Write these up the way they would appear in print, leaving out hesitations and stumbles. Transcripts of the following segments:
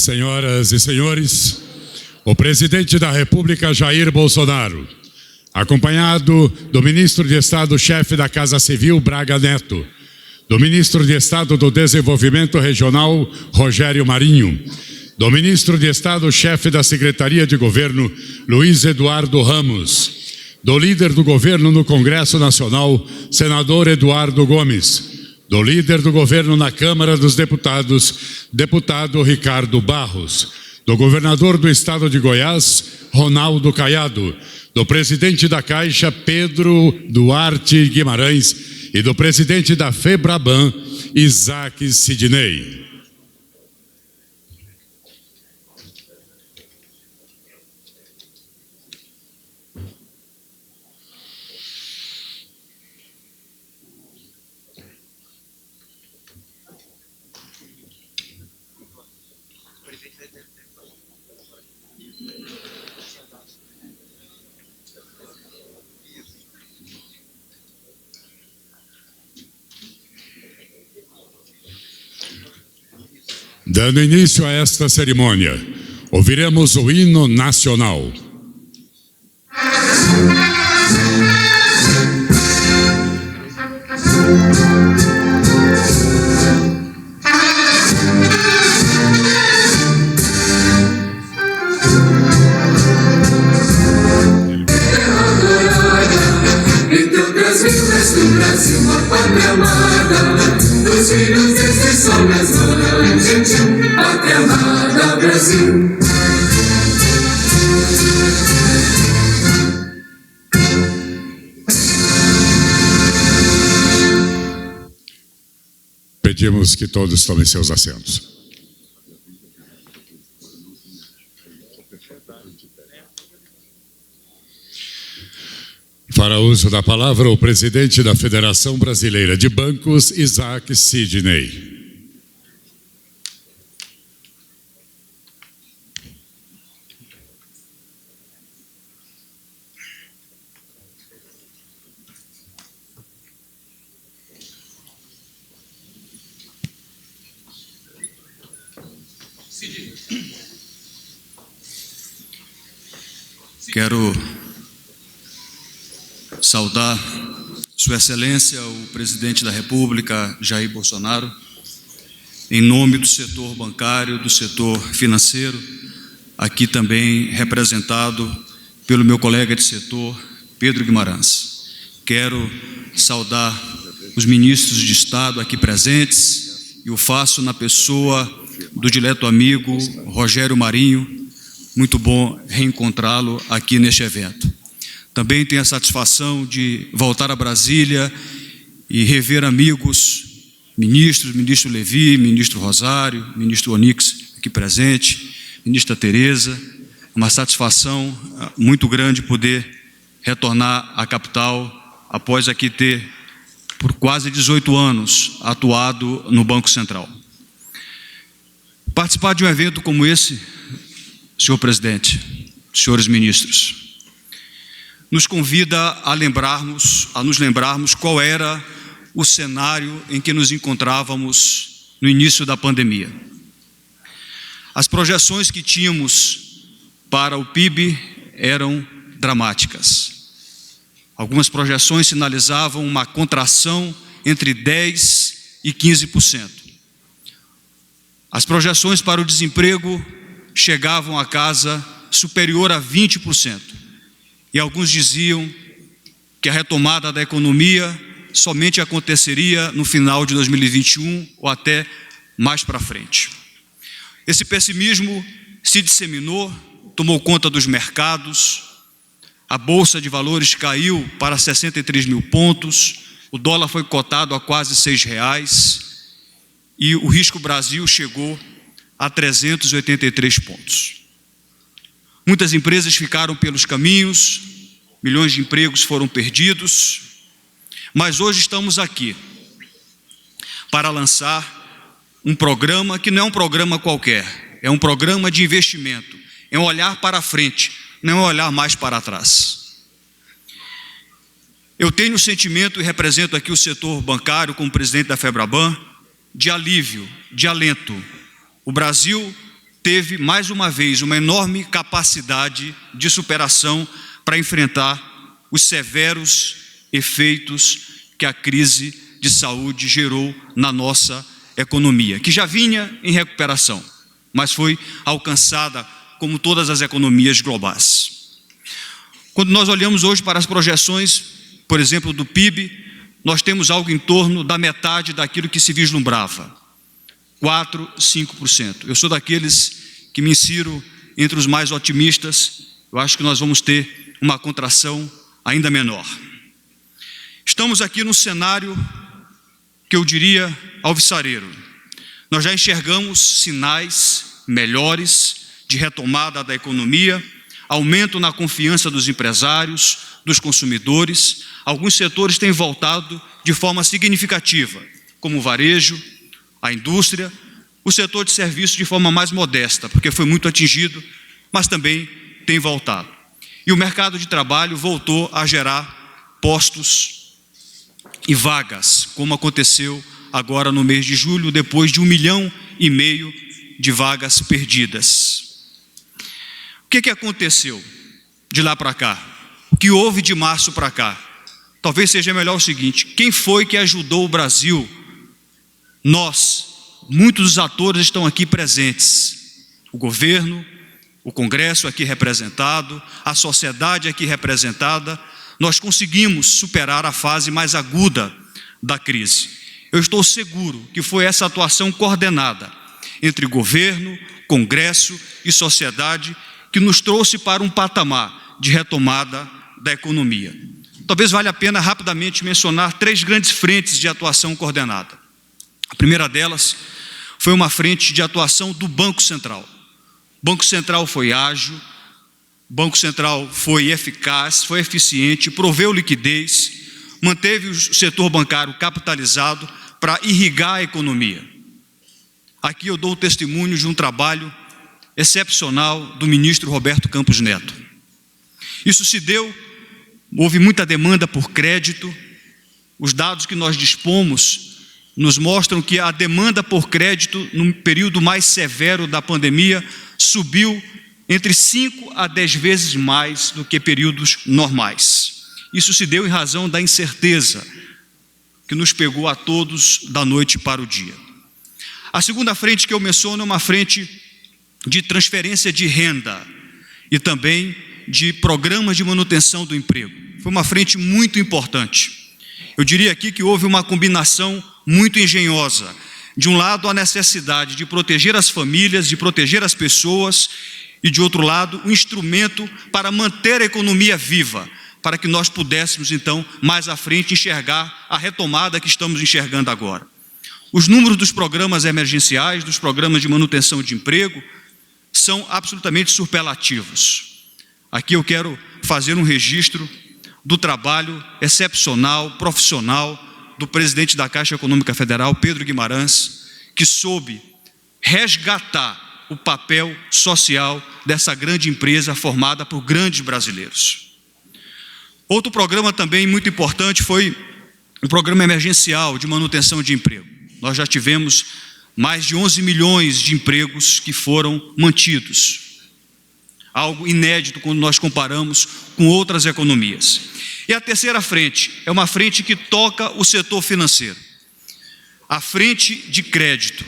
Senhoras e senhores, o presidente da República, Jair Bolsonaro, acompanhado do ministro de Estado-chefe da Casa Civil, Braga Neto, do ministro de Estado do Desenvolvimento Regional, Rogério Marinho, do ministro de Estado-chefe da Secretaria de Governo, Luiz Eduardo Ramos, do líder do governo no Congresso Nacional, senador Eduardo Gomes, do líder do governo na Câmara dos Deputados, deputado Ricardo Barros, do governador do estado de Goiás, Ronaldo Caiado, do presidente da Caixa, Pedro Duarte Guimarães, e do presidente da FEBRABAN, Isaac Sidney. Dando início a esta cerimônia, ouviremos o hino nacional. Então Brasil, és do Brasil, uma pátria amada, dos filhos deste sol nas mãos, gente, pátria amada, Brasil. Pedimos que todos tomem seus assentos. Para uso da palavra, o presidente da Federação Brasileira de Bancos, Isaac Sidney. Quero saudar Sua Excelência, o Presidente da República, Jair Bolsonaro, em nome do setor bancário, do setor financeiro, aqui também representado pelo meu colega de setor, Pedro Guimarães. Quero saudar os ministros de Estado aqui presentes e o faço na pessoa do dileto amigo Rogério Marinho. Muito bom reencontrá-lo aqui neste evento. Também tenho a satisfação de voltar a Brasília e rever amigos, ministros, ministro Levi, ministro Rosário, ministro Onix aqui presente, ministra Tereza. Uma satisfação muito grande poder retornar à capital após aqui ter, por quase 18 anos, atuado no Banco Central. Participar de um evento como esse, senhor presidente, senhores ministros, nos convida a nos lembrarmos qual era o cenário em que nos encontrávamos no início da pandemia. As projeções que tínhamos para o PIB eram dramáticas. Algumas projeções sinalizavam uma contração entre 10% e 15%. As projeções para o desemprego chegavam a casa superior a 20%. E alguns diziam que a retomada da economia somente aconteceria no final de 2021 ou até mais para frente. Esse pessimismo se disseminou, tomou conta dos mercados, a Bolsa de Valores caiu para 63 mil pontos, o dólar foi cotado a quase R$6 e o risco Brasil chegou a 383 pontos. Muitas empresas ficaram pelos caminhos, milhões de empregos foram perdidos, mas hoje estamos aqui para lançar um programa que não é um programa qualquer, é um programa de investimento, é um olhar para frente, não é um olhar mais para trás. Eu tenho o sentimento, e represento aqui o setor bancário como presidente da FEBRABAN, de alívio, de alento. O Brasil teve, mais uma vez, uma enorme capacidade de superação para enfrentar os severos efeitos que a crise de saúde gerou na nossa economia, que já vinha em recuperação, mas foi alcançada como todas as economias globais. Quando nós olhamos hoje para as projeções, por exemplo, do PIB, nós temos algo em torno da metade daquilo que se vislumbrava, 4%, 5%. Eu sou daqueles que me insiro entre os mais otimistas. Eu acho que nós vamos ter uma contração ainda menor. Estamos aqui num cenário que eu diria alvissareiro. Nós já enxergamos sinais melhores de retomada da economia, aumento na confiança dos empresários, dos consumidores. Alguns setores têm voltado de forma significativa, como o varejo, a indústria, o setor de serviços de forma mais modesta, porque foi muito atingido, mas também tem voltado. E o mercado de trabalho voltou a gerar postos e vagas, como aconteceu agora no mês de julho, depois de 1,5 milhão de vagas perdidas. O que aconteceu de lá para cá? O que houve de março para cá? Talvez seja melhor o seguinte: quem foi que ajudou o Brasil? Nós, muitos dos atores estão aqui presentes. O governo, o Congresso aqui representado, a sociedade aqui representada. Nós conseguimos superar a fase mais aguda da crise. Eu estou seguro que foi essa atuação coordenada entre governo, Congresso e sociedade que nos trouxe para um patamar de retomada da economia. Talvez valha a pena rapidamente mencionar 3 grandes frentes de atuação coordenada. A primeira delas foi uma frente de atuação do Banco Central. O Banco Central foi ágil, o Banco Central foi eficaz, foi eficiente, proveu liquidez, manteve o setor bancário capitalizado para irrigar a economia. Aqui eu dou o testemunho de um trabalho excepcional do ministro Roberto Campos Neto. Isso se deu, houve muita demanda por crédito. Os dados que nós dispomos nos mostram que a demanda por crédito no período mais severo da pandemia subiu entre 5 a 10 vezes mais do que períodos normais. Isso se deu em razão da incerteza que nos pegou a todos da noite para o dia. A segunda frente que eu menciono é uma frente de transferência de renda e também de programas de manutenção do emprego. Foi uma frente muito importante. Eu diria aqui que houve uma combinação muito engenhosa. De um lado, a necessidade de proteger as famílias, de proteger as pessoas, e de outro lado, um instrumento para manter a economia viva, para que nós pudéssemos, então, mais à frente, enxergar a retomada que estamos enxergando agora. Os números dos programas emergenciais, dos programas de manutenção de emprego, são absolutamente superlativos. Aqui eu quero fazer um registro do trabalho excepcional, profissional, do presidente da Caixa Econômica Federal, Pedro Guimarães, que soube resgatar o papel social dessa grande empresa formada por grandes brasileiros. Outro programa também muito importante foi o programa emergencial de manutenção de emprego. Nós já tivemos mais de 11 milhões de empregos que foram mantidos. Algo inédito quando nós comparamos com outras economias. E a terceira frente é uma frente que toca o setor financeiro. A frente de crédito.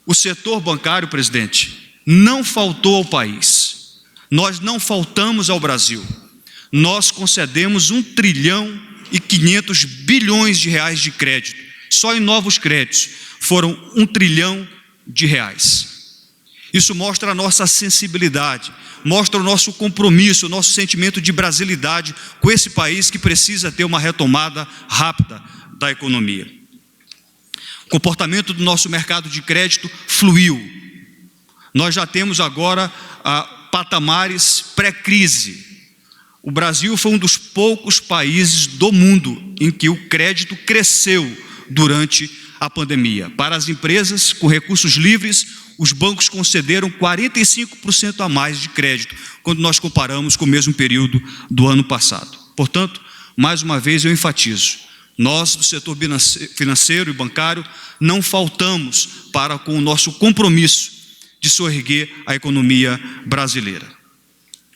O setor bancário, presidente, não faltou ao país. Nós não faltamos ao Brasil. Nós concedemos 1,5 trilhão de reais de crédito. Só em novos créditos foram 1 trilhão de reais. Isso mostra a nossa sensibilidade, mostra o nosso compromisso, o nosso sentimento de brasilidade com esse país que precisa ter uma retomada rápida da economia. O comportamento do nosso mercado de crédito fluiu. Nós já temos agora patamares pré-crise. O Brasil foi um dos poucos países do mundo em que o crédito cresceu durante a pandemia. Para as empresas com recursos livres, os bancos concederam 45% a mais de crédito, quando nós comparamos com o mesmo período do ano passado. Portanto, mais uma vez eu enfatizo, nós do setor financeiro e bancário não faltamos para com o nosso compromisso de soerguer a economia brasileira.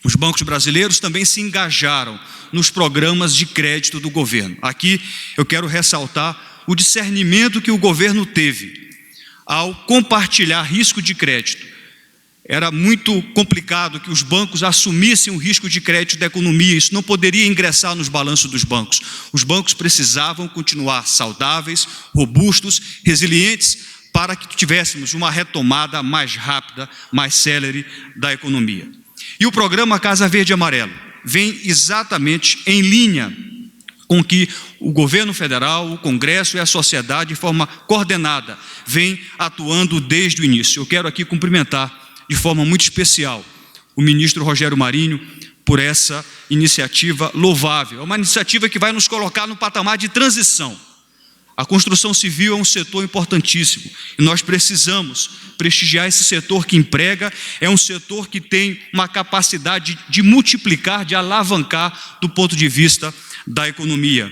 Os bancos brasileiros também se engajaram nos programas de crédito do governo. Aqui eu quero ressaltar o discernimento que o governo teve ao compartilhar risco de crédito. Era muito complicado que os bancos assumissem o risco de crédito da economia, isso não poderia ingressar nos balanços dos bancos. Os bancos precisavam continuar saudáveis, robustos, resilientes, para que tivéssemos uma retomada mais rápida, mais célere da economia. E o programa Casa Verde e Amarelo vem exatamente em linha com que o governo federal, o Congresso e a sociedade, de forma coordenada, vem atuando desde o início. Eu quero aqui cumprimentar de forma muito especial o ministro Rogério Marinho por essa iniciativa louvável. É uma iniciativa que vai nos colocar no patamar de transição. A construção civil é um setor importantíssimo e nós precisamos prestigiar esse setor que emprega, é um setor que tem uma capacidade de multiplicar, de alavancar do ponto de vista da economia.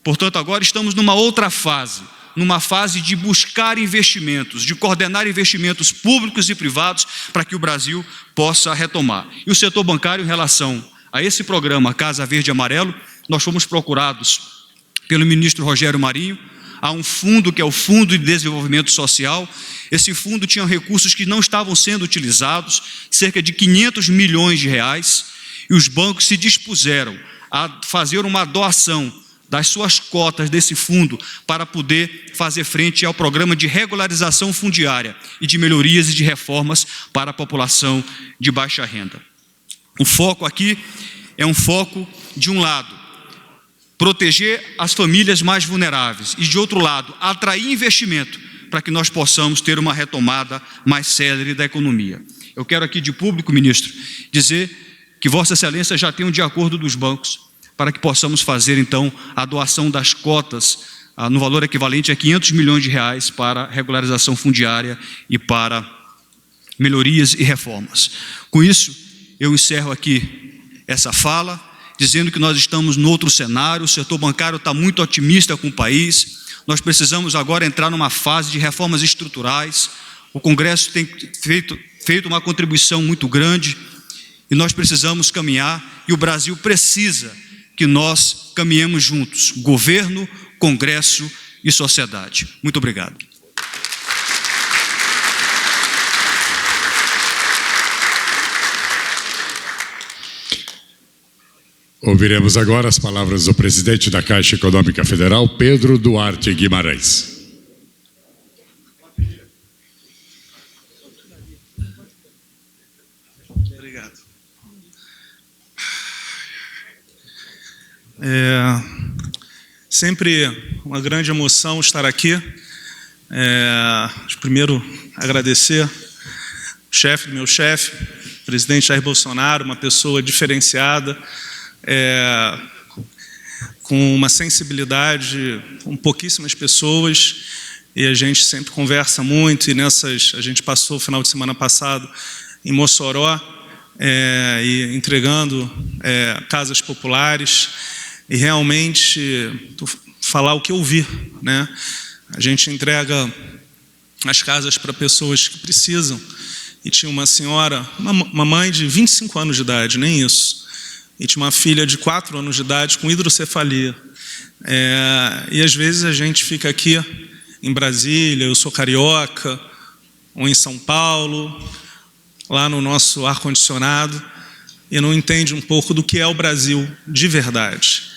Portanto, agora estamos numa outra fase, numa fase de buscar investimentos, de coordenar investimentos públicos e privados para que o Brasil possa retomar. E o setor bancário, em relação a esse programa Casa Verde e Amarelo, nós fomos procurados pelo ministro Rogério Marinho. Há um fundo que é o Fundo de Desenvolvimento Social. Esse fundo tinha recursos que não estavam sendo utilizados, cerca de 500 milhões de reais, e os bancos se dispuseram a fazer uma doação das suas cotas desse fundo para poder fazer frente ao programa de regularização fundiária e de melhorias e de reformas para a população de baixa renda. O foco aqui é um foco, de um lado, proteger as famílias mais vulneráveis e, de outro lado, atrair investimento para que nós possamos ter uma retomada mais célere da economia. Eu quero aqui de público, ministro, dizer que Vossa Excelência já tem um de acordo dos bancos para que possamos fazer, então, a doação das cotas no valor equivalente a 500 milhões de reais para regularização fundiária e para melhorias e reformas. Com isso, eu encerro aqui essa fala, dizendo que nós estamos em outro cenário, o setor bancário está muito otimista com o país, nós precisamos agora entrar numa fase de reformas estruturais, o Congresso tem feito uma contribuição muito grande e nós precisamos caminhar e o Brasil precisa que nós caminhemos juntos, governo, Congresso e sociedade. Muito obrigado. Ouviremos agora as palavras do presidente da Caixa Econômica Federal, Pedro Duarte Guimarães. Obrigado. Sempre uma grande emoção estar aqui. Primeiro, agradecer o meu chefe, o presidente Jair Bolsonaro, uma pessoa diferenciada, com uma sensibilidade com pouquíssimas pessoas, e a gente sempre conversa muito, e a gente passou o final de semana passado em Mossoró, e entregando casas populares, e realmente falar o que eu vi, né? A gente entrega as casas para pessoas que precisam, e tinha uma senhora, uma mãe de 25 anos de idade, nem isso, e tinha uma filha de 4 anos de idade com hidrocefalia. E às vezes a gente fica aqui em Brasília, eu sou carioca, ou em São Paulo, lá no nosso ar-condicionado, e não entende um pouco do que é o Brasil de verdade.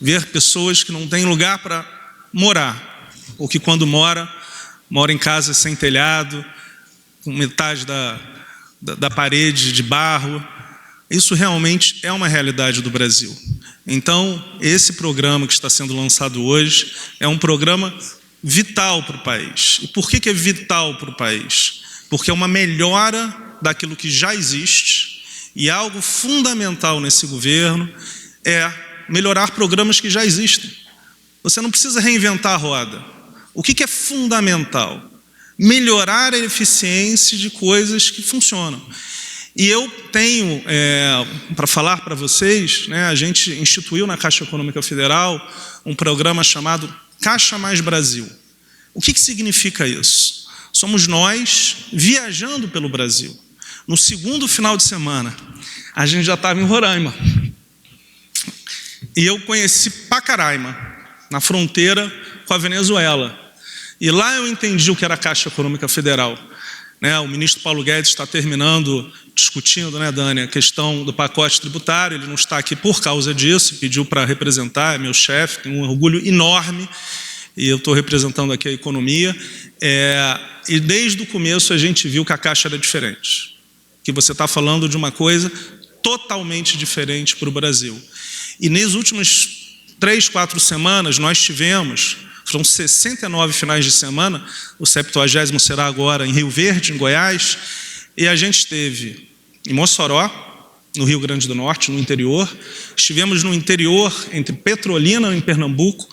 Ver pessoas que não têm lugar para morar, ou que quando mora em casa sem telhado, com metade da parede de barro. Isso realmente é uma realidade do Brasil. Então, esse programa que está sendo lançado hoje é um programa vital para o país. E por que é vital para o país? Porque é uma melhora daquilo que já existe, e algo fundamental nesse governo é melhorar programas que já existem. Você não precisa reinventar a roda. O que é fundamental? Melhorar a eficiência de coisas que funcionam. E eu tenho, para falar para vocês, né, a gente instituiu na Caixa Econômica Federal um programa chamado Caixa Mais Brasil. O que significa isso? somos nós viajando pelo Brasil. No segundo final de semana, a gente já estava em Roraima. E eu conheci Pacaraima, na fronteira com a Venezuela. E lá eu entendi o que era a Caixa Econômica Federal. O ministro Paulo Guedes está discutindo, Dani, a questão do pacote tributário. Ele não está aqui por causa disso, pediu para representar, é meu chefe, tenho um orgulho enorme, e eu estou representando aqui a economia. E desde o começo a gente viu que a Caixa era diferente, que você está falando de uma coisa totalmente diferente para o Brasil. E nas últimas 3, 4 semanas nós tivemos... Foram 69 finais de semana, o 70º será agora em Rio Verde, em Goiás, e a gente esteve em Mossoró, no Rio Grande do Norte, no interior, estivemos no interior, entre Petrolina, em Pernambuco,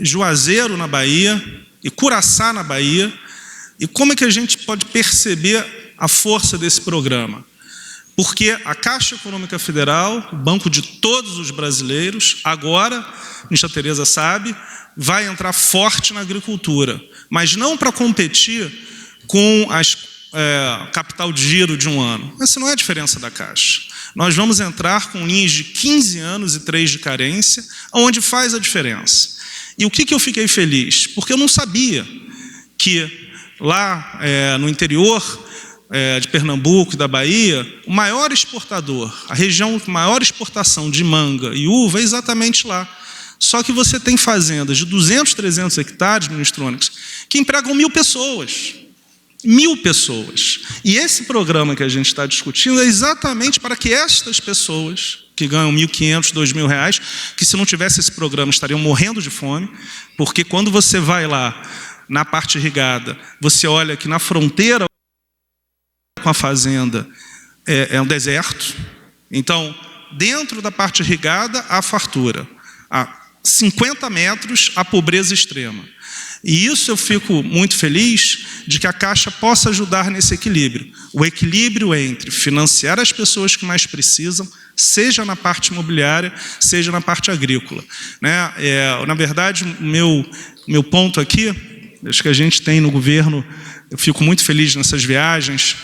Juazeiro, na Bahia, e Curaçá, na Bahia. E como é que a gente pode perceber a força desse programa? Porque a Caixa Econômica Federal, o banco de todos os brasileiros, agora, a ministra Tereza sabe, vai entrar forte na agricultura, mas não para competir com a capital de giro de um ano. Essa não é a diferença da Caixa. Nós vamos entrar com linhas de 15 anos e 3 de carência, onde faz a diferença. E o que eu fiquei feliz? Porque eu não sabia que lá no interior de Pernambuco e da Bahia, o maior exportador, a região com maior exportação de manga e uva é exatamente lá. Só que você tem fazendas de 200, 300 hectares, ministro Onyx, que empregam 1.000 pessoas. 1.000 pessoas. E esse programa que a gente está discutindo é exatamente para que estas pessoas, que ganham R$1.500, R$2.000, que se não tivesse esse programa estariam morrendo de fome, porque quando você vai lá na parte irrigada, você olha que na fronteira com a fazenda é um deserto. Então, dentro da parte irrigada, há fartura. Há 50 metros, a pobreza extrema. E isso eu fico muito feliz de que a Caixa possa ajudar nesse equilíbrio. O equilíbrio entre financiar as pessoas que mais precisam, seja na parte imobiliária, seja na parte agrícola. Na verdade, meu ponto aqui, acho que a gente tem no governo, eu fico muito feliz nessas viagens,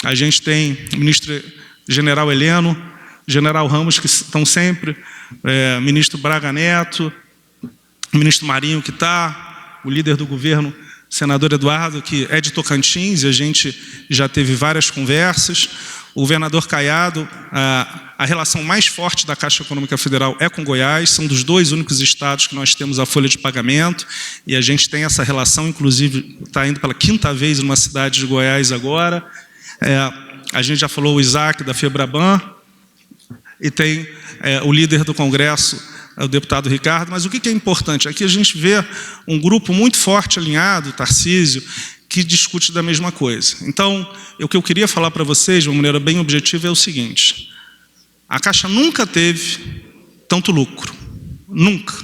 a gente tem o ministro General Heleno, General Ramos, que estão sempre, ministro Braga Neto, o ministro Marinho, que está, o líder do governo, senador Eduardo, que é de Tocantins, e a gente já teve várias conversas, o governador Caiado. A relação mais forte da Caixa Econômica Federal é com Goiás, são dos 2 únicos estados que nós temos a folha de pagamento, e a gente tem essa relação, inclusive, está indo pela 5ª vez numa cidade de Goiás agora. A gente já falou o Isaac, da Febraban, e tem o líder do Congresso, o deputado Ricardo. Mas o que é importante? Aqui a gente vê um grupo muito forte, alinhado, Tarcísio, que discute da mesma coisa. Então, o que eu queria falar para vocês, de uma maneira bem objetiva, é o seguinte: a Caixa nunca teve tanto lucro. Nunca.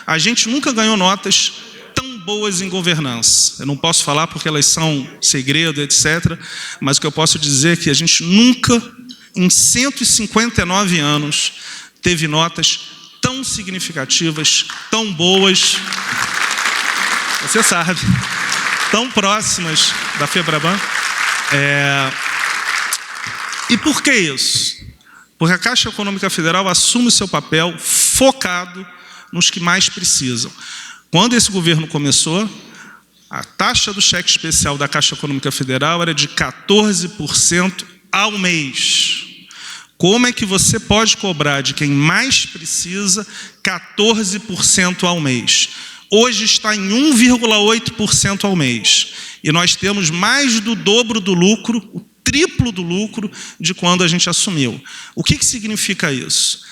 A gente nunca ganhou notas tão boas em governança. Eu não posso falar porque elas são segredo, etc. Mas o que eu posso dizer é que a gente nunca, em 159 anos, teve notas tão significativas, tão boas, você sabe, tão próximas da Febraban. E por que isso? Porque a Caixa Econômica Federal assume o seu papel focado nos que mais precisam. Quando esse governo começou, a taxa do cheque especial da Caixa Econômica Federal era de 14% ao mês. Como é que você pode cobrar de quem mais precisa 14% ao mês? Hoje está em 1,8% ao mês. E nós temos mais do dobro do lucro, o triplo do lucro de quando a gente assumiu. O que significa isso?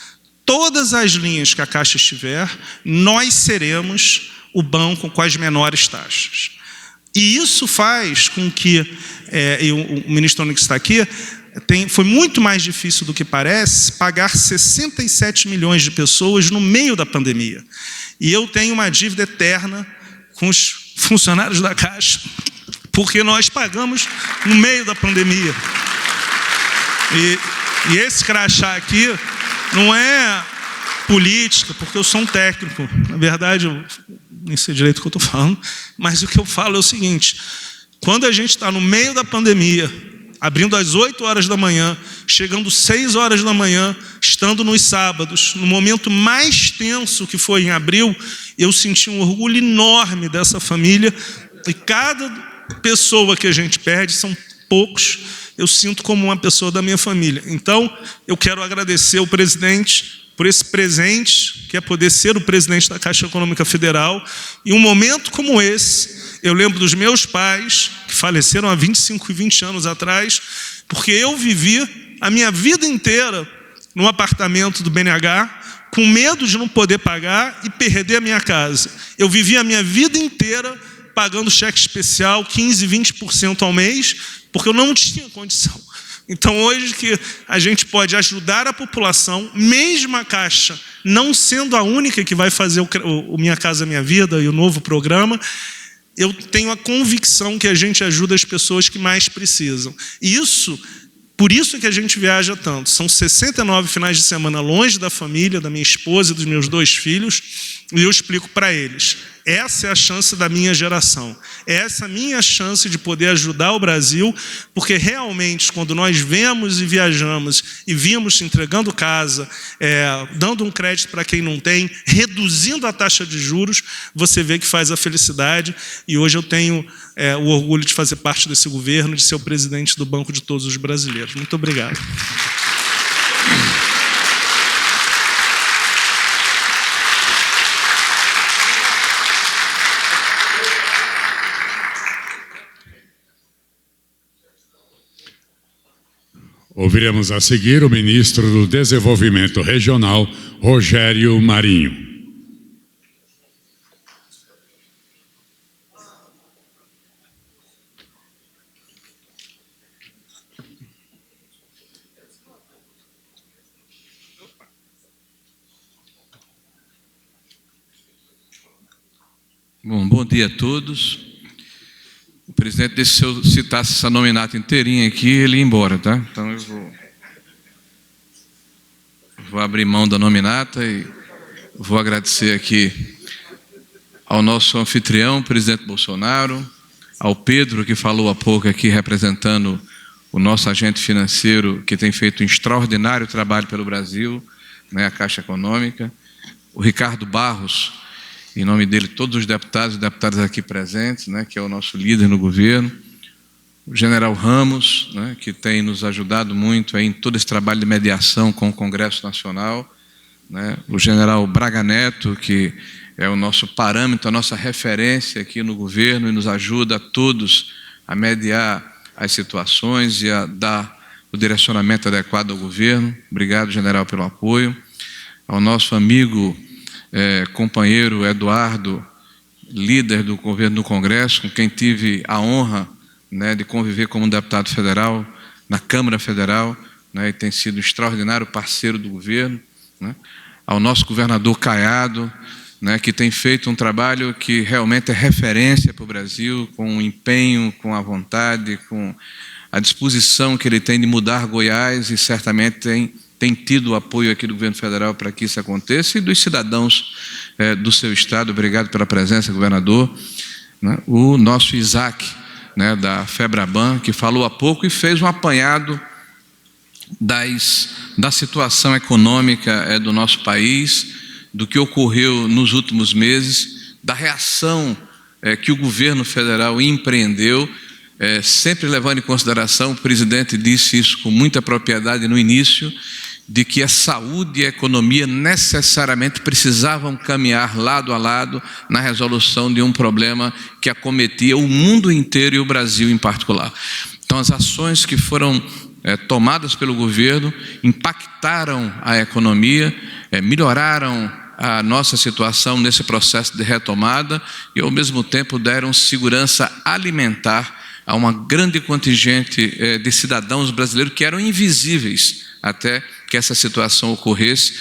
Todas as linhas que a Caixa estiver, nós seremos o banco com as menores taxas. E isso faz com que, e o ministro Onyx está aqui, foi muito mais difícil do que parece pagar 67 milhões de pessoas no meio da pandemia. E eu tenho uma dívida eterna com os funcionários da Caixa, porque nós pagamos no meio da pandemia. E esse crachá aqui não é política, porque eu sou um técnico. Na verdade, eu nem sei direito o que eu estou falando, mas o que eu falo é o seguinte: quando a gente está no meio da pandemia, abrindo às 8 horas da manhã, chegando 6 horas da manhã, estando nos sábados, no momento mais tenso que foi em abril, eu senti um orgulho enorme dessa família, e cada pessoa que a gente perde, são poucos, eu sinto como uma pessoa da minha família. Então, eu quero agradecer ao presidente por esse presente, que é poder ser o presidente da Caixa Econômica Federal. E um momento como esse, eu lembro dos meus pais, que faleceram há 25 e 20 anos atrás, porque eu vivi a minha vida inteira num apartamento do BNH, com medo de não poder pagar e perder a minha casa. Eu vivi a minha vida inteira pagando cheque especial, 15%, 20% ao mês, porque eu não tinha condição. Então, hoje que a gente pode ajudar a população, mesmo a Caixa não sendo a única que vai fazer o Minha Casa Minha Vida e o novo programa, eu tenho a convicção que a gente ajuda as pessoas que mais precisam. E por isso que a gente viaja tanto. São 69 finais de semana longe da família, da minha esposa e dos meus 2 filhos, e eu explico para eles: essa é a chance da minha geração, essa é a minha chance de poder ajudar o Brasil, porque realmente, quando nós vemos e viajamos e vimos entregando casa, dando um crédito para quem não tem, reduzindo a taxa de juros, você vê que faz a felicidade. E hoje eu tenho o orgulho de fazer parte desse governo, de ser o presidente do Banco de Todos os Brasileiros. Muito obrigado. Ouviremos a seguir o ministro do Desenvolvimento Regional, Rogério Marinho. Bom dia a todos. O presidente disse que se eu citasse essa nominata inteirinha aqui, ele ia embora, tá? Então eu vou abrir mão da nominata e vou agradecer aqui ao nosso anfitrião, o presidente Bolsonaro, ao Pedro, que falou há pouco aqui, representando o nosso agente financeiro, que tem feito um extraordinário trabalho pelo Brasil, né, a Caixa Econômica, o Ricardo Barros, em nome dele, todos os deputados e deputadas aqui presentes, né, que é o nosso líder no governo, o general Ramos, né, que tem nos ajudado muito aí em todo esse trabalho de mediação com o Congresso Nacional, né, o general Braga Neto, que é o nosso parâmetro, a nossa referência aqui no governo e nos ajuda a todos a mediar as situações e a dar o direcionamento adequado ao governo. Obrigado, general, pelo apoio. Ao nosso amigo companheiro Eduardo, líder do governo no Congresso, com quem tive a honra, né, de conviver como deputado federal na Câmara Federal, né, e tem sido um extraordinário parceiro do governo, né. Ao nosso governador Caiado, né, que tem feito um trabalho que realmente é referência para o Brasil, com o empenho, com a vontade, com a disposição que ele tem de mudar Goiás, e certamente tem tido o apoio aqui do governo federal para que isso aconteça, e dos cidadãos do seu estado. Obrigado pela presença, governador. Né? O nosso Isaac, né, da FEBRABAN, que falou há pouco e fez um apanhado da situação econômica do nosso país, do que ocorreu nos últimos meses, da reação que o governo federal empreendeu, sempre levando em consideração, o presidente disse isso com muita propriedade no início, de que a saúde e a economia necessariamente precisavam caminhar lado a lado na resolução de um problema que acometia o mundo inteiro e o Brasil em particular. Então, as ações que foram tomadas pelo governo impactaram a economia, melhoraram a nossa situação nesse processo de retomada e, ao mesmo tempo, deram segurança alimentar a uma grande contingente de cidadãos brasileiros que eram invisíveis até que essa situação ocorresse,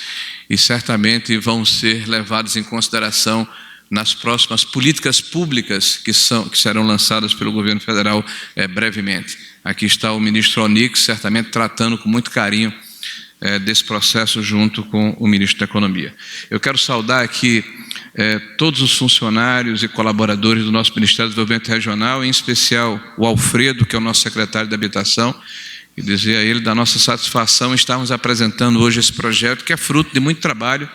e certamente vão ser levados em consideração nas próximas políticas públicas que serão lançadas pelo governo federal brevemente. Aqui está o ministro Onyx, certamente tratando com muito carinho desse processo junto com o ministro da Economia. Eu quero saudar aqui todos os funcionários e colaboradores do nosso Ministério do Desenvolvimento Regional, em especial o Alfredo, que é o nosso secretário de Habitação, e dizer a ele da nossa satisfação em estarmos apresentando hoje esse projeto, que é fruto de muito trabalho,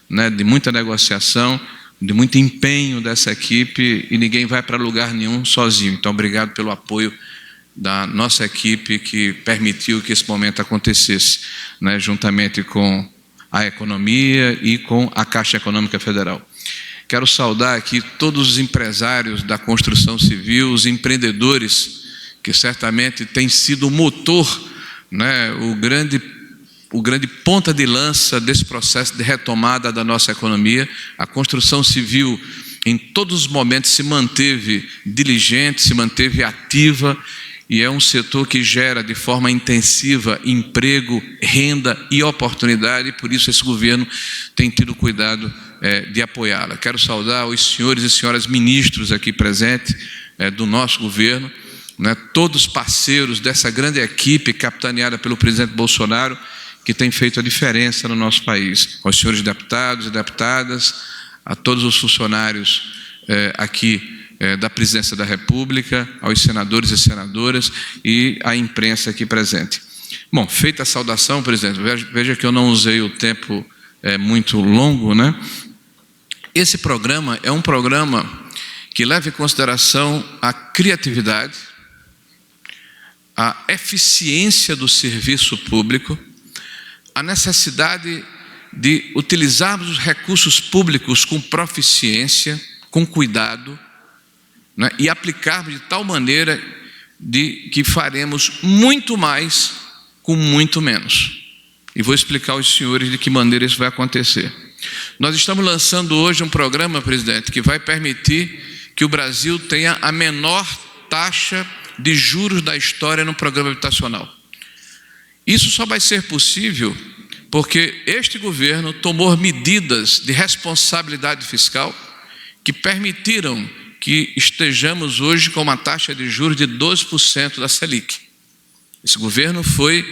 né, de muita negociação, de muito empenho dessa equipe, e ninguém vai para lugar nenhum sozinho. Então, obrigado pelo apoio da nossa equipe que permitiu que esse momento acontecesse, né, juntamente com a economia e com a Caixa Econômica Federal. Quero saudar aqui todos os empresários da construção civil, os empreendedores, que certamente têm sido o motor, né, o grande ponta de lança desse processo de retomada da nossa economia. A construção civil, em todos os momentos, se manteve diligente, se manteve ativa, e é um setor que gera de forma intensiva emprego, renda e oportunidade, e por isso esse governo tem tido cuidado de apoiá-la. Quero saudar os senhores e senhoras ministros aqui presentes do nosso governo, né, todos parceiros dessa grande equipe capitaneada pelo presidente Bolsonaro, que tem feito a diferença no nosso país. Aos senhores deputados e deputadas, a todos os funcionários aqui da Presidência da República, aos senadores e senadoras e à imprensa aqui presente. Bom, feita a saudação, presidente, veja que eu não usei o tempo muito longo, né? Esse programa é um programa que leva em consideração a criatividade, a eficiência do serviço público, a necessidade de utilizarmos os recursos públicos com proficiência, com cuidado, né, e aplicarmos de tal maneira de que faremos muito mais com muito menos. E vou explicar aos senhores de que maneira isso vai acontecer. Nós estamos lançando hoje um programa, presidente, que vai permitir que o Brasil tenha a menor taxa de juros da história no programa habitacional. Isso só vai ser possível porque este governo tomou medidas de responsabilidade fiscal que permitiram que estejamos hoje com uma taxa de juros de 12% da Selic. Esse governo foi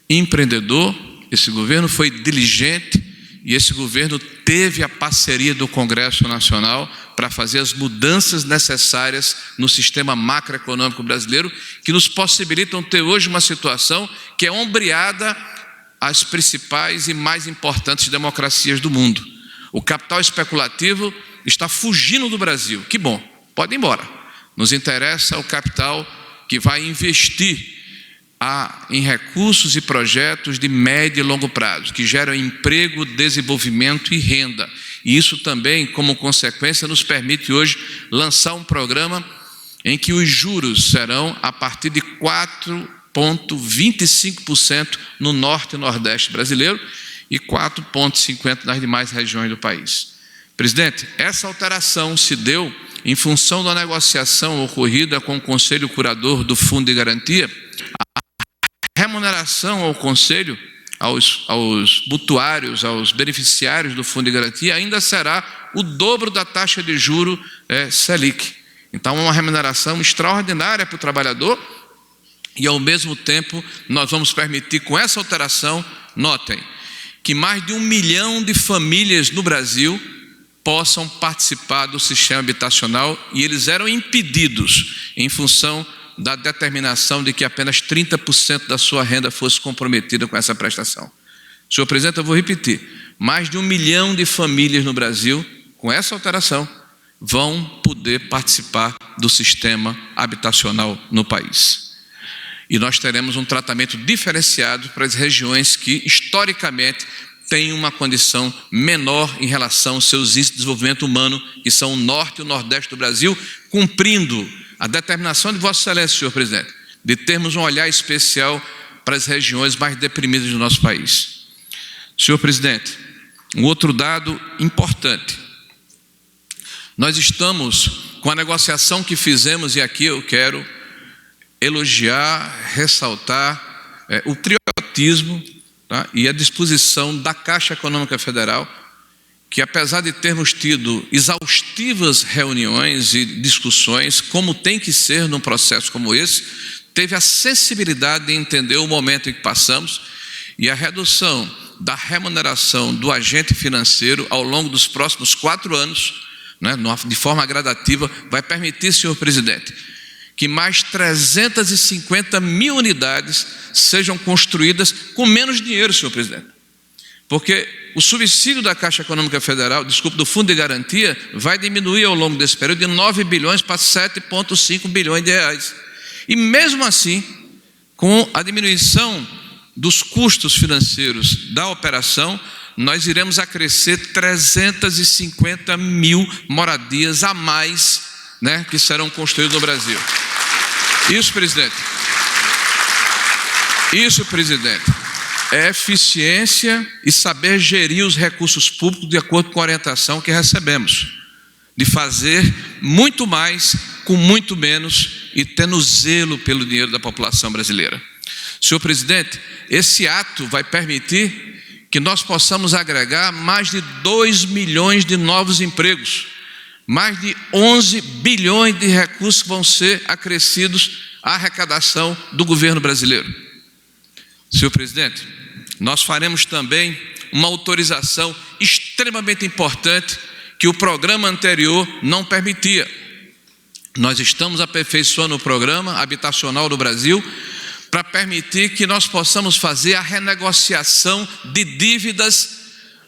empreendedor, esse governo foi diligente e esse governo teve a parceria do Congresso Nacional para fazer as mudanças necessárias no sistema macroeconômico brasileiro, que nos possibilitam ter hoje uma situação que é ombreada às principais e mais importantes democracias do mundo. O capital especulativo está fugindo do Brasil. Que bom, pode ir embora. Nos interessa o capital que vai investir em recursos e projetos de médio e longo prazo, que geram emprego, desenvolvimento e renda. E isso também, como consequência, nos permite hoje lançar um programa em que os juros serão a partir de 4,25% no norte e nordeste brasileiro e 4,50% nas demais regiões do país. Presidente, essa alteração se deu em função da negociação ocorrida com o Conselho Curador do Fundo de Garantia. A remuneração ao Conselho, aos mutuários, aos beneficiários do Fundo de Garantia, ainda será o dobro da taxa de juro Selic. Então, é uma remuneração extraordinária para o trabalhador e, ao mesmo tempo, nós vamos permitir, com essa alteração, notem, que mais de 1 milhão de famílias no Brasil possam participar do sistema habitacional, e eles eram impedidos em função da determinação de que apenas 30% da sua renda fosse comprometida com essa prestação. Senhor presidente, eu vou repetir, mais de 1 milhão de famílias no Brasil, com essa alteração, vão poder participar do sistema habitacional no país. E nós teremos um tratamento diferenciado para as regiões que, historicamente, têm uma condição menor em relação aos seus índices de desenvolvimento humano, que são o norte e o nordeste do Brasil, cumprindo a determinação de Vossa Excelência, senhor presidente, de termos um olhar especial para as regiões mais deprimidas do nosso país. Senhor presidente, um outro dado importante. Nós estamos com a negociação que fizemos, e aqui eu quero elogiar, ressaltar o patriotismo, tá, e a disposição da Caixa Econômica Federal, que apesar de termos tido exaustivas reuniões e discussões, como tem que ser num processo como esse, teve a sensibilidade de entender o momento em que passamos E a redução da remuneração do agente financeiro ao longo dos próximos 4 anos, né, de forma gradativa, vai permitir, senhor presidente, que mais 350 mil unidades sejam construídas com menos dinheiro, senhor presidente. Porque o subsídio da Caixa Econômica Federal, do Fundo de Garantia, vai diminuir ao longo desse período de 9 bilhões para 7,5 bilhões de reais. E mesmo assim, com a diminuição dos custos financeiros da operação, nós iremos acrescer 350 mil moradias a mais, né, que serão construídas no Brasil. Isso, presidente, é eficiência e saber gerir os recursos públicos de acordo com a orientação que recebemos, de fazer muito mais com muito menos e tendo zelo pelo dinheiro da população brasileira. Senhor presidente, esse ato vai permitir que nós possamos agregar mais de 2 milhões de novos empregos, mais de 11 bilhões de recursos que vão ser acrescidos à arrecadação do governo brasileiro. Senhor presidente, nós faremos também uma autorização extremamente importante que o programa anterior não permitia. Nós estamos aperfeiçoando o programa habitacional do Brasil para permitir que nós possamos fazer a renegociação de dívidas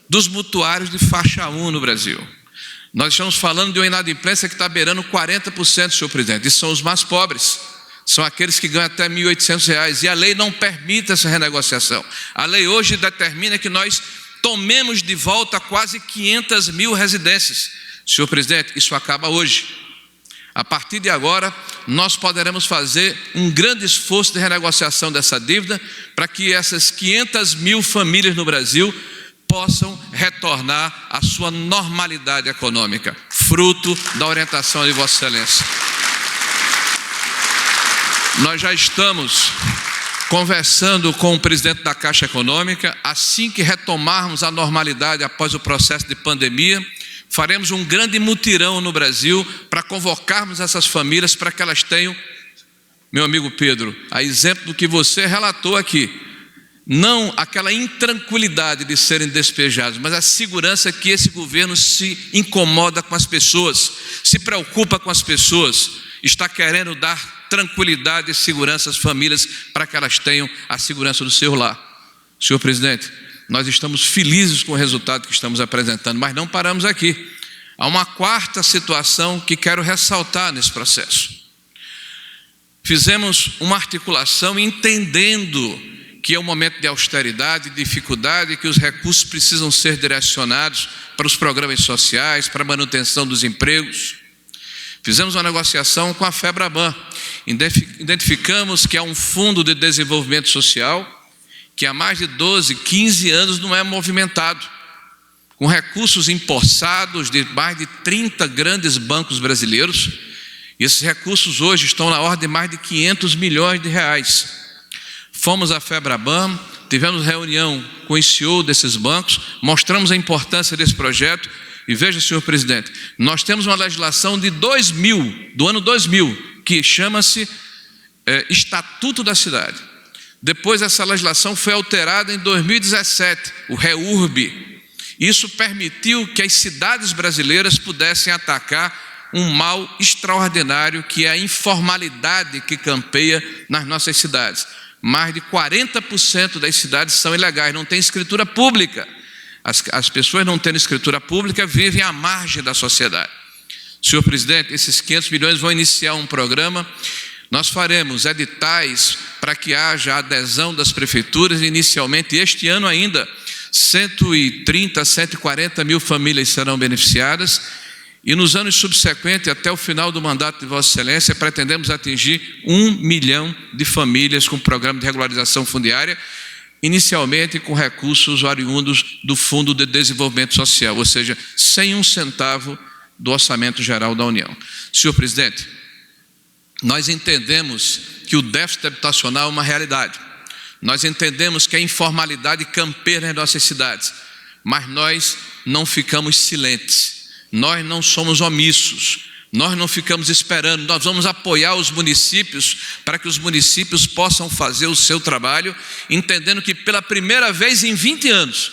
dos mutuários de faixa 1 no Brasil. Nós estamos falando de uma inadimplência que está beirando 40%, senhor presidente, e são os mais pobres, são aqueles que ganham até R$ 1.800, e a lei não permite essa renegociação. A lei hoje determina que nós tomemos de volta quase 500 mil residências. Senhor presidente, isso acaba hoje. A partir de agora, nós poderemos fazer um grande esforço de renegociação dessa dívida para que essas 500 mil famílias no Brasil possam retornar à sua normalidade econômica, fruto da orientação de Vossa Excelência. Nós já estamos conversando com o presidente da Caixa Econômica. Assim que retomarmos a normalidade após o processo de pandemia, faremos um grande mutirão no Brasil para convocarmos essas famílias para que elas tenham, meu amigo Pedro, a exemplo do que você relatou aqui, não aquela intranquilidade de serem despejados, mas a segurança que esse governo se incomoda com as pessoas, se preocupa com as pessoas, está querendo dar tranquilidade e segurança às famílias para que elas tenham a segurança do seu lar. Senhor presidente, nós estamos felizes com o resultado que estamos apresentando, mas não paramos aqui. Há uma quarta situação que quero ressaltar nesse processo. Fizemos uma articulação entendendo que é um momento de austeridade, de dificuldade, que os recursos precisam ser direcionados para os programas sociais, para a manutenção dos empregos. Fizemos uma negociação com a FEBRABAN, identificamos que há um fundo de desenvolvimento social que há mais de 12, 15 anos não é movimentado, com recursos empossados de mais de 30 grandes bancos brasileiros, e esses recursos hoje estão na ordem de mais de 500 milhões de reais. Fomos à FEBRABAN, tivemos reunião com o CEO desses bancos, mostramos a importância desse projeto. E veja, senhor presidente, nós temos uma legislação de 2000, do ano 2000, que chama-se Estatuto da Cidade. Depois essa legislação foi alterada em 2017, o REURB. Isso permitiu que as cidades brasileiras pudessem atacar um mal extraordinário, que é a informalidade que campeia nas nossas cidades. Mais de 40% das cidades são ilegais, não tem escritura pública. As pessoas não tendo escritura pública vivem à margem da sociedade. Senhor presidente, esses 500 milhões vão iniciar um programa. Nós faremos editais para que haja adesão das prefeituras. Inicialmente, este ano ainda, 130, 140 mil famílias serão beneficiadas. E nos anos subsequentes, até o final do mandato de Vossa Excelência, pretendemos atingir 1 milhão de famílias com o programa de regularização fundiária, inicialmente com recursos oriundos do Fundo de Desenvolvimento Social, ou seja, sem um centavo do Orçamento Geral da União. Senhor presidente, nós entendemos que o déficit habitacional é uma realidade. Nós entendemos que a informalidade campeia nas nossas cidades, mas nós não ficamos silentes, nós não somos omissos. Nós não ficamos esperando, nós vamos apoiar os municípios para que os municípios possam fazer o seu trabalho, entendendo que pela primeira vez em 20 anos,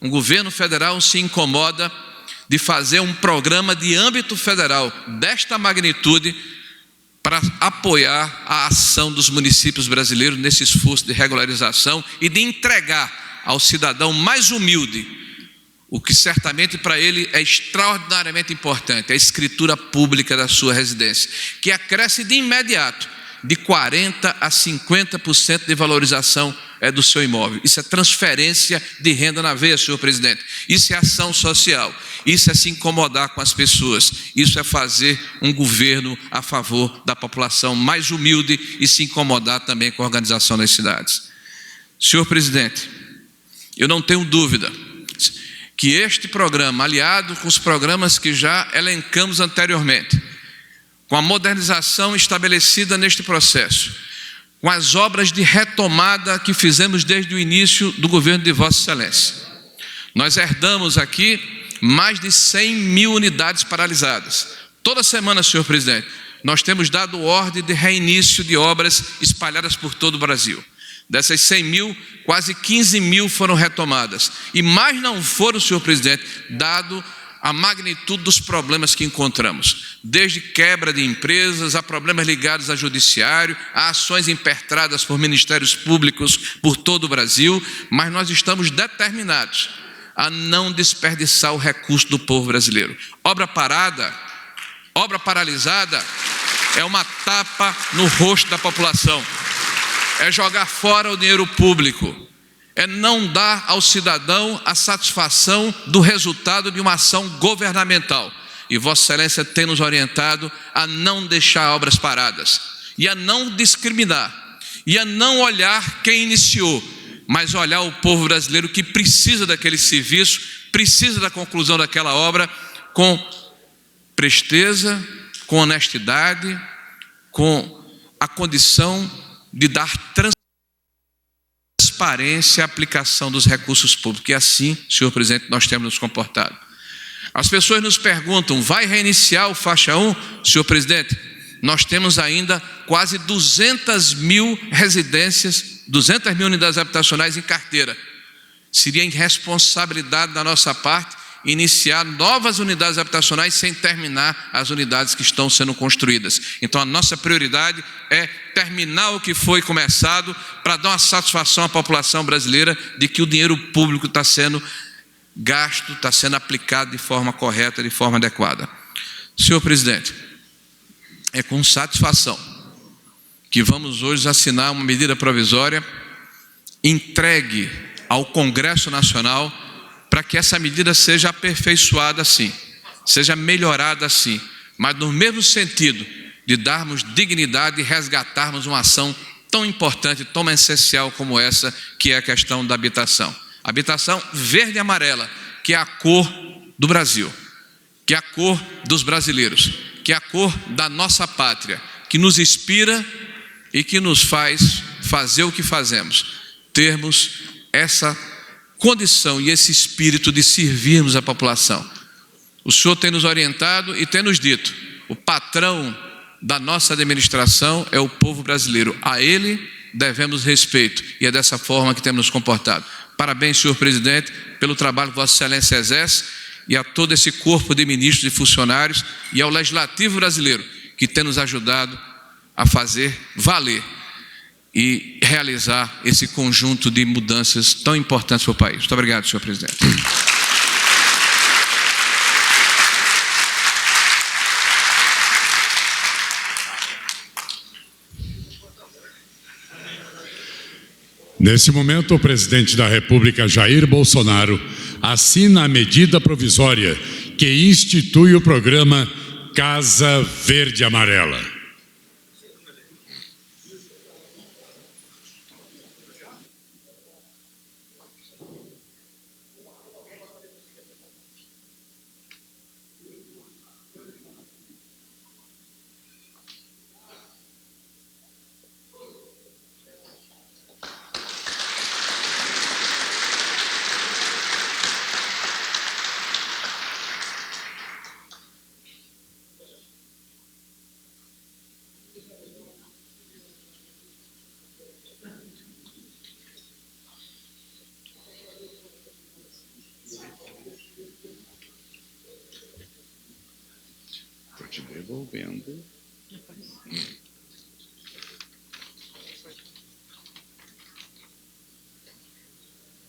um governo federal se incomoda de fazer um programa de âmbito federal desta magnitude para apoiar a ação dos municípios brasileiros nesse esforço de regularização e de entregar ao cidadão mais humilde o que certamente para ele é extraordinariamente importante, a escritura pública da sua residência, que acresce de imediato de 40% a 50% de valorização do seu imóvel. Isso é transferência de renda na veia, senhor presidente. Isso é ação social. Isso é se incomodar com as pessoas. Isso é fazer um governo a favor da população mais humilde e se incomodar também com a organização das cidades. Senhor presidente, eu não tenho dúvida que este programa, aliado com os programas que já elencamos anteriormente, com a modernização estabelecida neste processo, com as obras de retomada que fizemos desde o início do governo de Vossa Excelência, nós herdamos aqui mais de 100 mil unidades paralisadas. Toda semana, senhor presidente, nós temos dado ordem de reinício de obras espalhadas por todo o Brasil. Dessas 100 mil, quase 15 mil foram retomadas. E mais não foram, senhor presidente, dado a magnitude dos problemas que encontramos. Desde quebra de empresas, a problemas ligados ao judiciário, a ações impetradas por ministérios públicos por todo o Brasil, mas nós estamos determinados a não desperdiçar o recurso do povo brasileiro. Obra parada, obra paralisada, é uma tapa no rosto da população. É jogar fora o dinheiro público, é não dar ao cidadão a satisfação do resultado de uma ação governamental. E Vossa Excelência tem nos orientado a não deixar obras paradas, e a não discriminar, e a não olhar quem iniciou, mas olhar o povo brasileiro que precisa daquele serviço, precisa da conclusão daquela obra com presteza, com honestidade, com a condição de dar transparência à aplicação dos recursos públicos. E assim, senhor presidente, nós temos nos comportado. As pessoas nos perguntam, vai reiniciar o faixa 1? Senhor presidente, nós temos ainda quase 200 mil residências, 200 mil unidades habitacionais em carteira. Seria irresponsabilidade da nossa parte iniciar novas unidades habitacionais sem terminar as unidades que estão sendo construídas. Então a nossa prioridade é terminar o que foi começado para dar uma satisfação à população brasileira de que o dinheiro público está sendo gasto, está sendo aplicado de forma correta, de forma adequada. Senhor presidente, é com satisfação que vamos hoje assinar uma medida provisória entregue ao Congresso Nacional para que essa medida seja aperfeiçoada assim, seja melhorada assim, mas no mesmo sentido de darmos dignidade e resgatarmos uma ação tão importante, tão essencial como essa, que é a questão da habitação. Habitação verde e amarela, que é a cor do Brasil, que é a cor dos brasileiros, que é a cor da nossa pátria, que nos inspira e que nos faz fazer o que fazemos, termos essa condição e esse espírito de servirmos a população. O senhor tem nos orientado e tem nos dito, o patrão da nossa administração é o povo brasileiro, a ele devemos respeito e é dessa forma que temos nos comportado. Parabéns, senhor presidente, pelo trabalho que Vossa Excelência exerce e a todo esse corpo de ministros e funcionários e ao Legislativo brasileiro que tem nos ajudado a fazer valer e realizar esse conjunto de mudanças tão importantes para o país. Muito obrigado, senhor presidente. Nesse momento, o presidente da República, Jair Bolsonaro, assina a medida provisória que institui o programa Casa Verde e Amarela.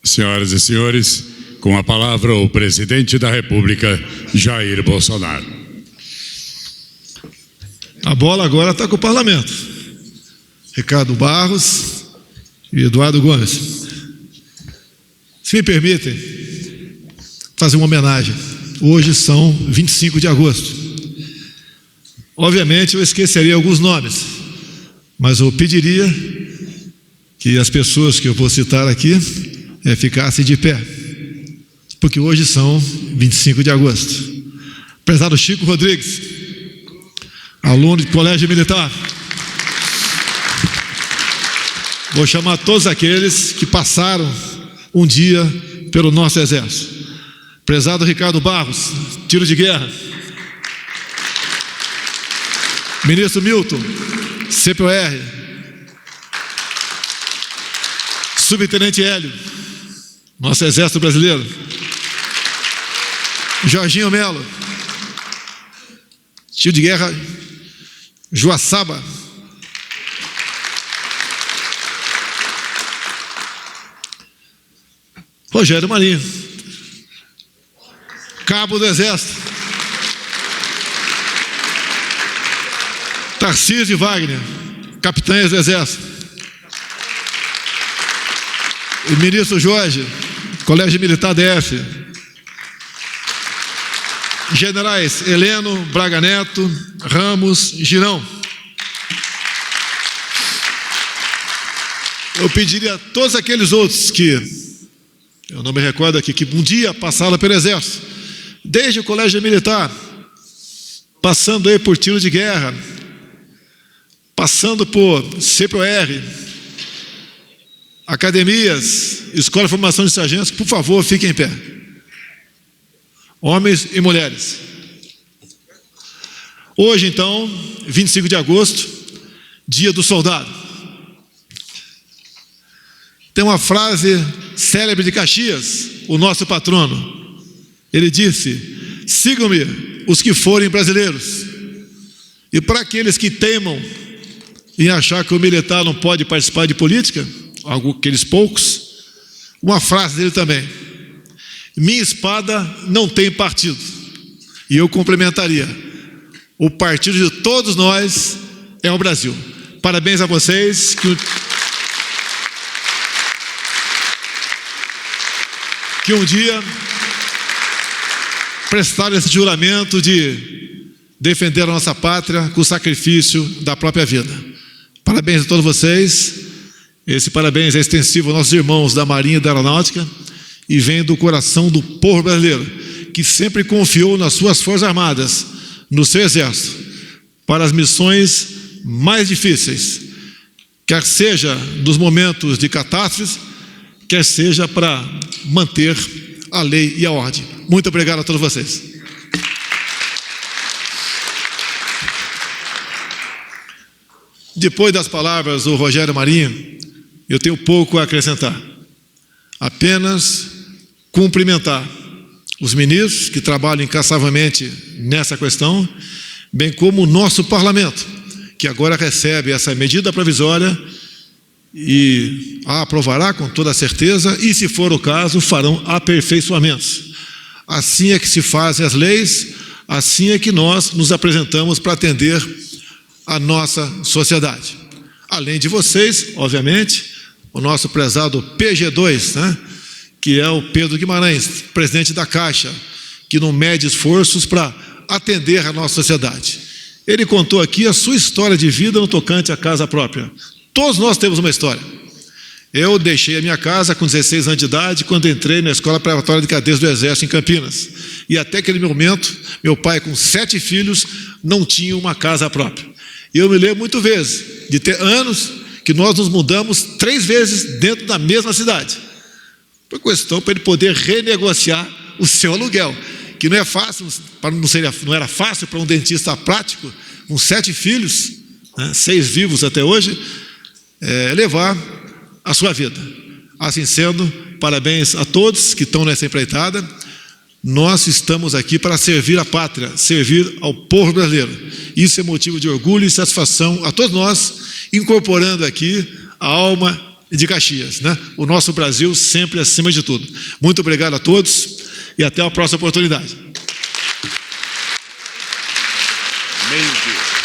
Senhoras e senhores, com a palavra o presidente da República, Jair Bolsonaro. A bola agora está com o parlamento. Ricardo Barros e Eduardo Gomes. Se me permitem fazer uma homenagem. Hoje são 25 de agosto. Obviamente eu esqueceria alguns nomes, mas eu pediria que as pessoas que eu vou citar aqui ficassem de pé, porque hoje são 25 de agosto. Prezado Chico Rodrigues, aluno de colégio militar. Vou chamar todos aqueles que passaram um dia pelo nosso exército. Prezado Ricardo Barros, tiro de guerra. Ministro Milton, CPOR. Subtenente Hélio, nosso exército brasileiro. Jorginho Melo, tiro de guerra Joaçaba. Rogério Marinho, cabo do exército. Tarcísio Wagner, capitães do exército. E ministro Jorge, colégio militar DF. Generais Heleno, Braga Neto, Ramos, Girão. Eu pediria a todos aqueles outros que eu não me recordo aqui, que um dia passaram pelo exército, desde o colégio militar, passando aí por tiro de guerra, passando por CPOR, academias, escola de formação de sargentos, por favor, fiquem em pé. Homens e mulheres. Hoje, então, 25 de agosto, dia do soldado. Tem uma frase célebre de Caxias, o nosso patrono. Ele disse: sigam-me os que forem brasileiros. E para aqueles que teimam em achar que o militar não pode participar de política, aqueles poucos, uma frase dele também: minha espada não tem partido. E eu complementaria: o partido de todos nós é o Brasil. Parabéns a vocês. Que um dia prestaram esse juramento de defender a nossa pátria com o sacrifício da própria vida. Parabéns a todos vocês. Esse parabéns é extensivo aos nossos irmãos da Marinha e da Aeronáutica e vem do coração do povo brasileiro, que sempre confiou nas suas Forças Armadas, no seu Exército, para as missões mais difíceis, quer seja nos momentos de catástrofes, quer seja para manter a lei e a ordem. Muito obrigado a todos vocês. Depois das palavras do Rogério Marinho, eu tenho pouco a acrescentar. Apenas cumprimentar os ministros que trabalham incansavelmente nessa questão, bem como o nosso parlamento, que agora recebe essa medida provisória e a aprovará com toda certeza, e se for o caso, farão aperfeiçoamentos. Assim é que se fazem as leis, assim é que nós nos apresentamos para atender a nossa sociedade. Além de vocês, obviamente, o nosso prezado PG2, né, que é o Pedro Guimarães, presidente da Caixa, que não mede esforços para atender a nossa sociedade. Ele contou aqui a sua história de vida no tocante à casa própria. Todos nós temos uma história. Eu deixei a minha casa com 16 anos de idade quando entrei na Escola Preparatória de Cadeiros do Exército em Campinas. E até aquele momento, meu pai, com 7 filhos, não tinha uma casa própria. E eu me lembro muitas vezes de ter anos que nós nos mudamos 3 vezes dentro da mesma cidade. Foi questão para ele poder renegociar o seu aluguel, que não é fácil, não era fácil para um dentista prático, com 7 filhos, né, 6 vivos até hoje, levar a sua vida. Assim sendo, parabéns a todos que estão nessa empreitada. Nós estamos aqui para servir a pátria, servir ao povo brasileiro. Isso é motivo de orgulho e satisfação a todos nós, incorporando aqui a alma de Caxias, né? O nosso Brasil sempre acima de tudo. Muito obrigado a todos e até a próxima oportunidade. Meio-dia.